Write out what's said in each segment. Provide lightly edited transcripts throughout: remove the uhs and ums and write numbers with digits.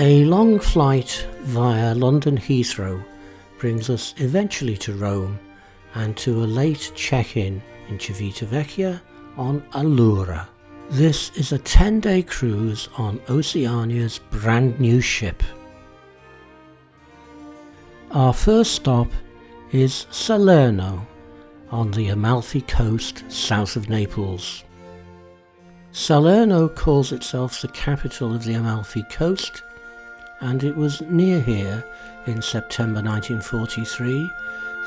A long flight via London Heathrow brings us eventually to Rome and to a late check-in in Civitavecchia on Allura. This is a 10-day cruise on Oceania's brand new ship. Our first stop is Salerno on the Amalfi coast south of Naples. Salerno calls itself the capital of the Amalfi coast, and it was near here in September 1943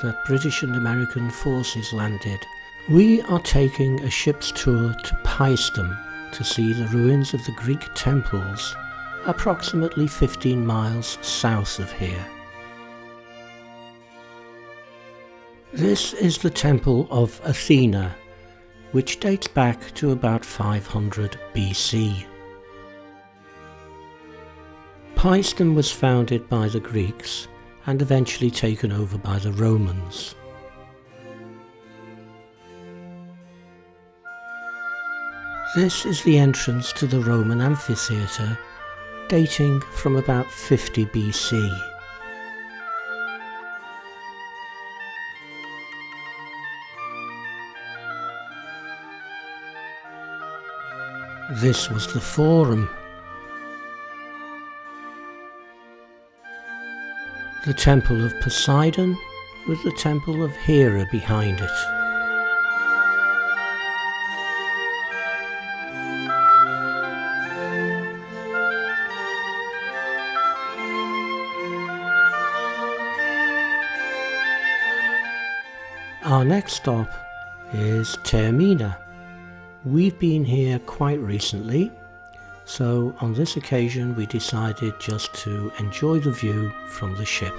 that British and American forces landed. We are taking a ship's tour to Paestum to see the ruins of the Greek temples approximately 15 miles south of here. This is the Temple of Athena, which dates back to about 500 BC. Paestum was founded by the Greeks and eventually taken over by the Romans. This is the entrance to the Roman amphitheatre, dating from about 50 BC. This was the Forum. The Temple of Poseidon, with the Temple of Hera behind it. Our next stop is Taormina. We've been here quite recently, so on this occasion we decided just to enjoy the view from the ship.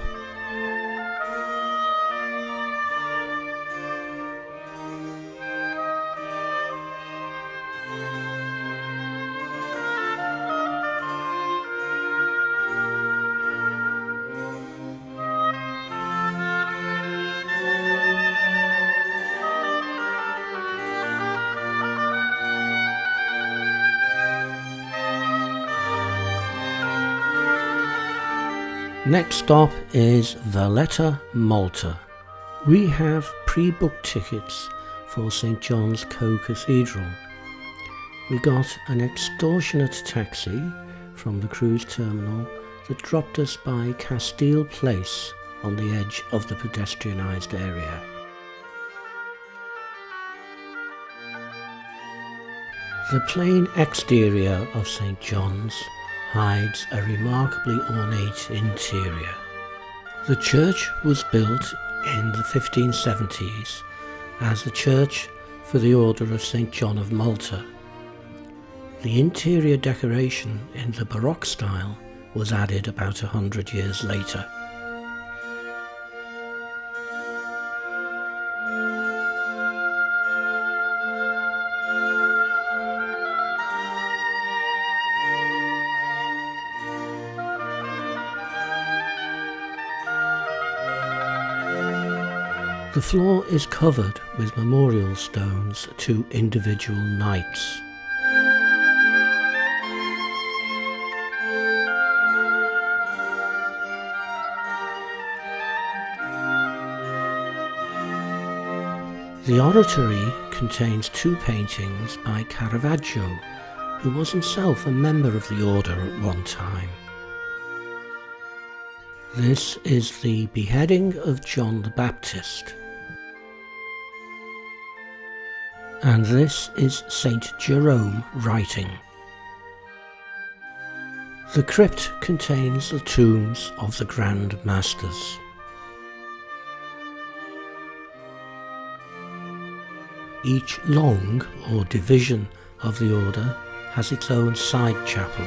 Next stop is Valletta, Malta. We have pre-booked tickets for St. John's Co-Cathedral. We got an extortionate taxi from the cruise terminal that dropped us by Castile Place on the edge of the pedestrianised area. The plain exterior of St. John's hides a remarkably ornate interior. The church was built in the 1570s as a church for the Order of St. John of Malta. The interior decoration in the Baroque style was added about 100 years later. The floor is covered with memorial stones to individual knights. The oratory contains two paintings by Caravaggio, who was himself a member of the order at one time. This is the beheading of John the Baptist. And this is Saint Jerome writing. The crypt contains the tombs of the Grand Masters. Each long or division of the order has its own side chapel.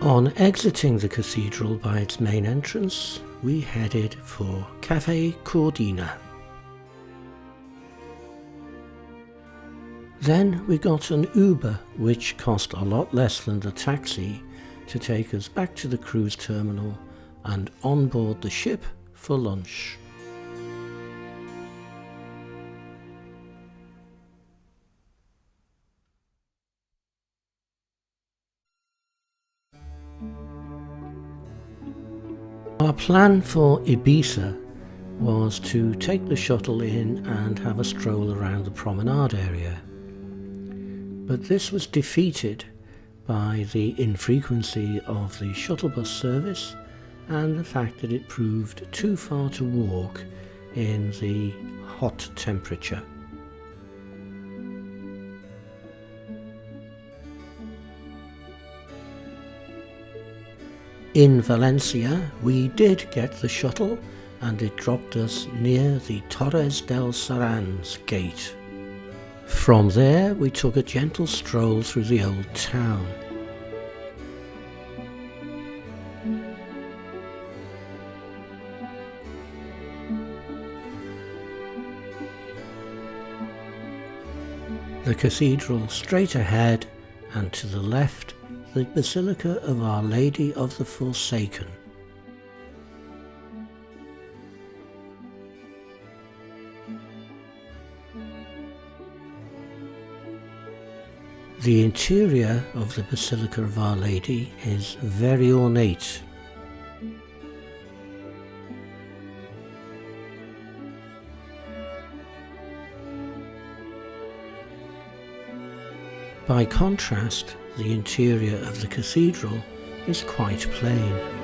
On exiting the cathedral by its main entrance, we headed for Caffè Cordina. Then we got an Uber, which cost a lot less than the taxi, to take us back to the cruise terminal and on board the ship for lunch. Our plan for Ibiza was to take the shuttle in and have a stroll around the promenade area. But this was defeated by the infrequency of the shuttle bus service and the fact that it proved too far to walk in the hot temperature. In Valencia we did get the shuttle and it dropped us near the Torres del Serrans gate. From there we took a gentle stroll through the old town. The cathedral straight ahead, and to the left the Basilica of Our Lady of the Forsaken. The interior of the Basilica of Our Lady is very ornate. By contrast, the interior of the cathedral is quite plain.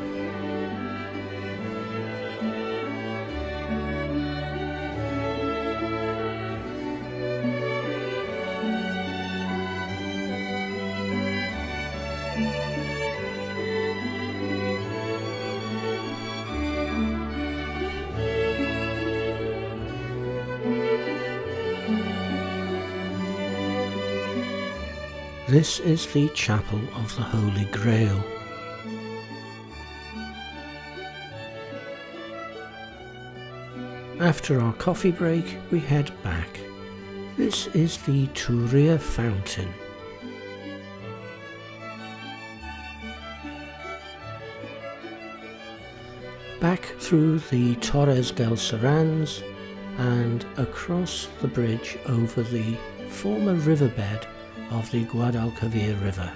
This is the Chapel of the Holy Grail. After our coffee break, we head back. This is the Turia Fountain. Back through the Torres del Serrans and across the bridge over the former riverbed of the Guadalquivir River.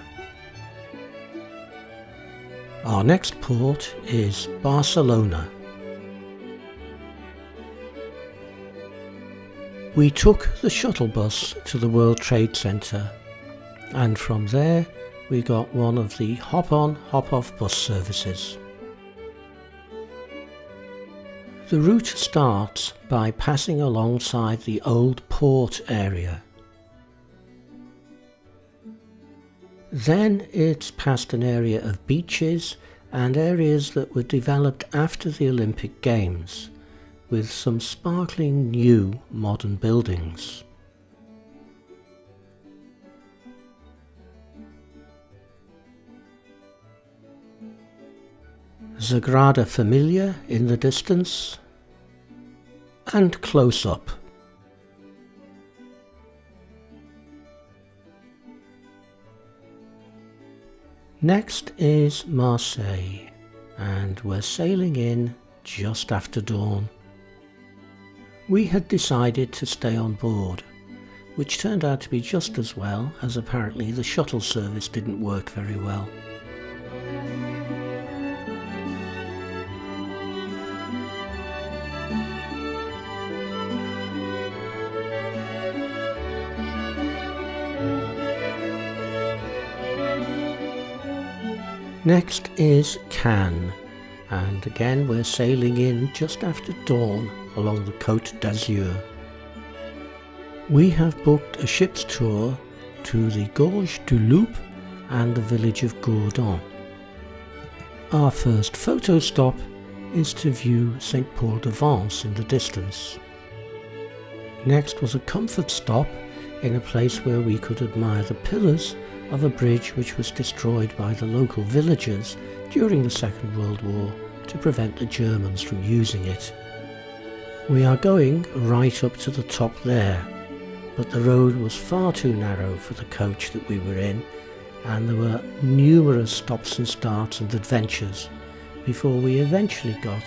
Our next port is Barcelona. We took the shuttle bus to the World Trade Center, and from there we got one of the hop-on, hop-off bus services. The route starts by passing alongside the old port area. Then it's past an area of beaches and areas that were developed after the Olympic Games, with some sparkling new modern buildings. Sagrada Familia in the distance, and close up. Next is Marseille, and we're sailing in just after dawn. We had decided to stay on board, which turned out to be just as well, as apparently the shuttle service didn't work very well. Next is Cannes, and again we're sailing in just after dawn along the Côte d'Azur. We have booked a ship's tour to the Gorge du Loup and the village of Gourdon. Our first photo stop is to view St. Paul de Vence in the distance. Next was a comfort stop in a place where we could admire the pillars of a bridge which was destroyed by the local villagers during the Second World War to prevent the Germans from using it. We are going right up to the top there, but the road was far too narrow for the coach that we were in, and there were numerous stops and starts and adventures, before we eventually got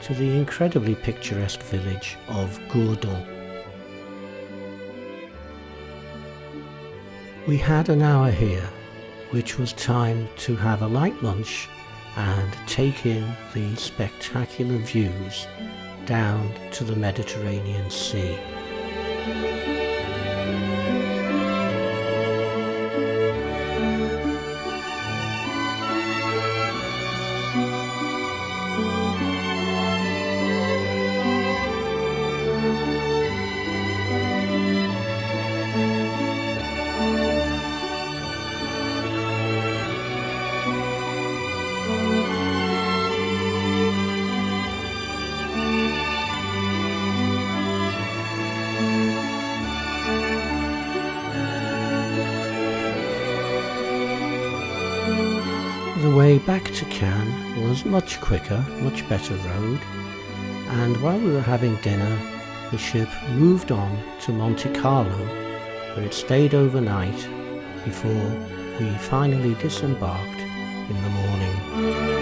to the incredibly picturesque village of Gourdon. We had an hour here, which was time to have a light lunch and take in the spectacular views down to the Mediterranean Sea. The way back to Cannes was much quicker, much better road, and while we were having dinner, the ship moved on to Monte Carlo, where it stayed overnight before we finally disembarked in the morning.